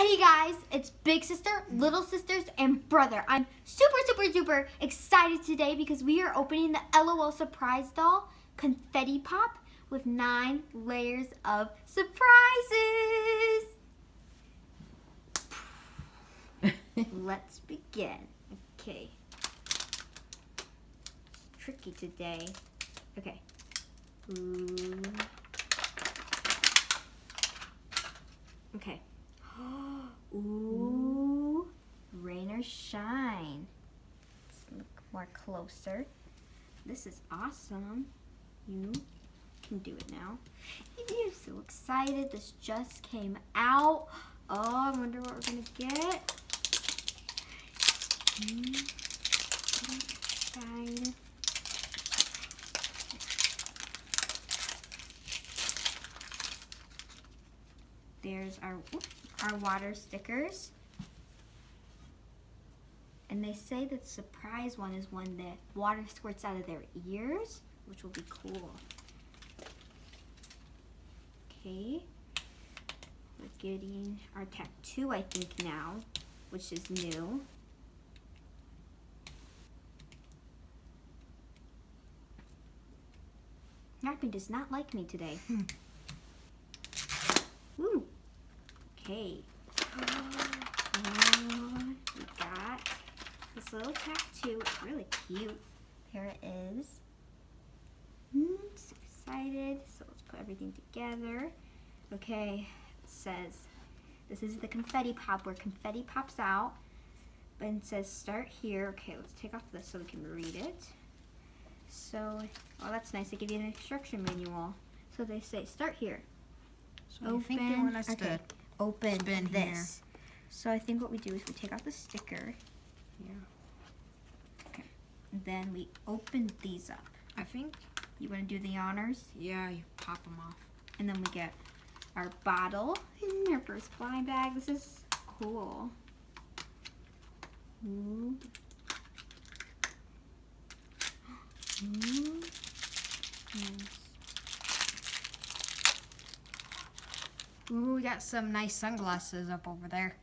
Hey guys, it's big sister, little sisters, and brother. I'm super excited today because we are opening the LOL surprise doll Confetti Pop with 9 layers of surprises. Let's begin. Okay. Tricky today. Okay. Ooh. Okay. Ooh, rain or shine. Let's look more closer. This is awesome. You can do it now. I'm so excited. This just came out. Oh, I wonder what we're gonna get. Shine. There's our water stickers. And they say that the surprise one is when the water squirts out of their ears, which will be cool. Okay. We're getting our tattoo, I think, now, which is new. Nappy does not like me today. Woo. Okay. We got this little tattoo. It's really cute. Here it is. So excited. So let's put everything together. Okay. It says, this is the confetti pop where confetti pops out. But it says start here. Okay, let's take off this so we can read it. So, oh, that's nice. They give you an instruction manual. So they say start here. So open. Okay. Open Spin this. Here. So I think what we do is we take out the sticker. Yeah. Okay. And then we open these up. I think. You want to do the honors? Yeah, you pop them off. And then we get our bottle in our first fly bag. This is cool. Ooh. Ooh. Nice. Ooh, we got some nice sunglasses up over there.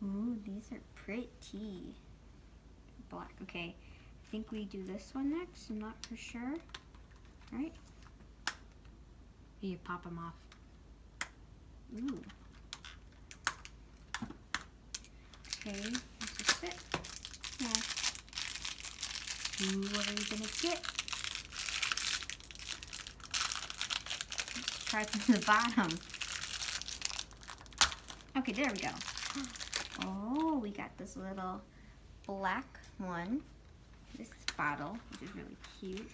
Ooh, these are pretty. Black. Okay. I think we do this one next. I'm not for sure. Right? You pop them off. Ooh. Okay, this is it. Yeah. Ooh, what are we gonna get? Let's try from the bottom. Okay, there we go. Oh, we got this little black one. This bottle, which is really cute.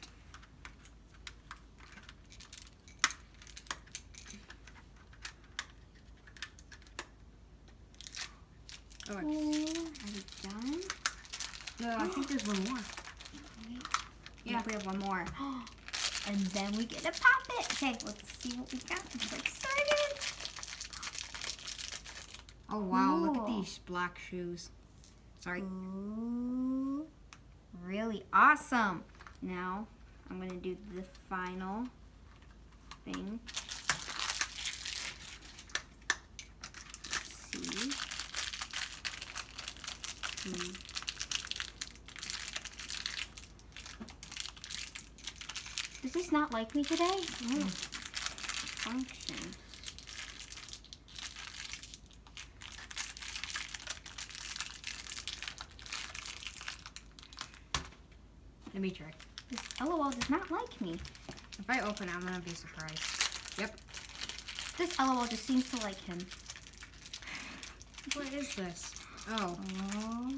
Oh, Ooh, are we done? no, I think there's one more. Yeah, we have one more. And then we get to pop it. Okay, let's see what we got. I'm so excited. Oh wow, look at Cool. these black shoes. Sorry. Ooh, really awesome. Now, I'm going to do the final thing. Let's see. Does this not like me today? Function. Let me try. This LOL does not like me. If I open it, I'm gonna be surprised. Yep. This LOL just seems to like him. What is this? Oh. Oh.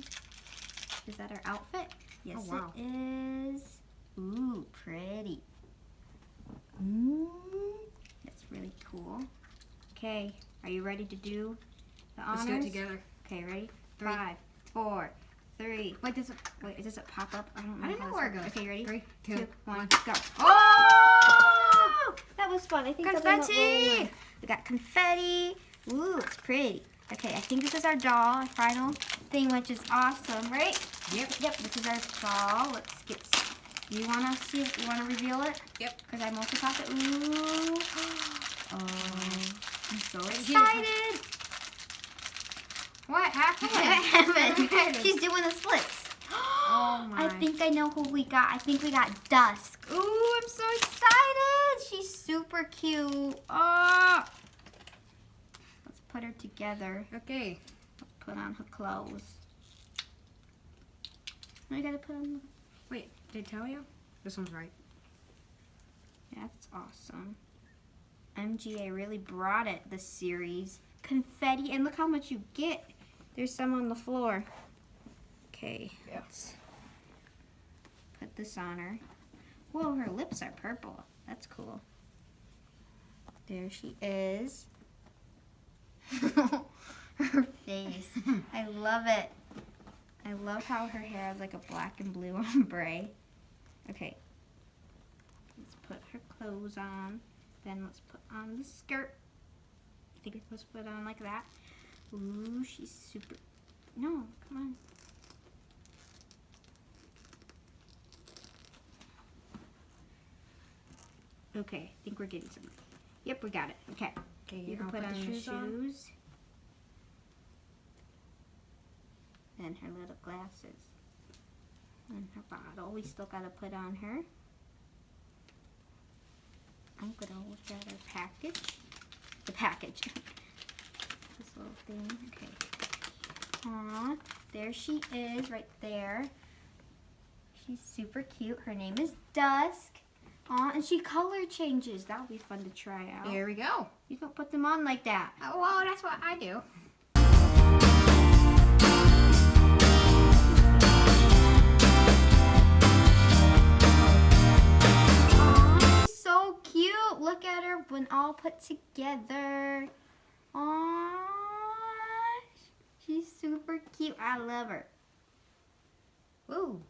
Is that our outfit? Yes, Oh, wow. it is. Ooh, pretty. Ooh. That's really cool. Okay, are you ready to do the honors? Let's do it together. Okay, ready? 3. 5, 4, 3. Wait, does it? Wait, does it pop up? I don't know. I don't how know this where it works. goes. Okay, ready? 3, 2, 1, 1. go. Oh! That was fun. I think Confetti! We got confetti. Ooh, it's pretty. Okay, I think this is our doll, our final thing, which is awesome, right? Yep. Yep, this is our doll. Let's get. You wanna see? You wanna reveal it? Yep. Because I mostly pop it. Ooh. Oh, I'm so Right here. excited. What happened? What happened? She's doing the splits. Oh my. I think I know who we got. I think we got Dusk. Ooh, I'm so excited. She's super cute. Oh. Let's put her together. Okay. Let's put on her clothes. I gotta put on. Wait, did I tell you? This one's right. That's awesome. MGA really brought it this series. Confetti, and look how much you get. There's some on the floor. Okay, let's put this on her. Whoa, her lips are purple. That's cool. There she is. Her face. I love it. I love how her hair has like a black and blue ombre. Okay. Let's put her clothes on. Then let's put on the skirt. I think we're supposed to put it on like that. Ooh, she's super. No, come on. Okay, I think we're getting something. Yep, we got it. Okay. Okay, You can I'll put on the shoes shoes. And her little glasses. And her bottle. We still gotta put on her. I'm gonna look at her package. The package. This little thing. Okay. Aw, there she is right there. She's super cute. Her name is Dusk. Aw, and she color changes. That'll be fun to try out. Here we go. You don't put them on like that. Oh, well, that's what I do. Aw, she's so cute. Look at her when all put together. Aw, she's super cute. I love her. Woo.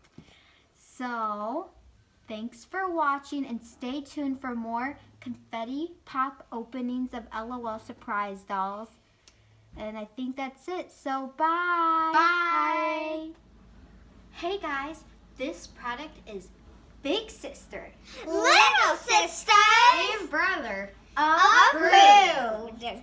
So, thanks for watching and stay tuned for more Confetti Pop openings of LOL Surprise Dolls. And I think that's it. So, bye. Bye. Hey guys, this product is Big Sister Little sister. and Brother Approved.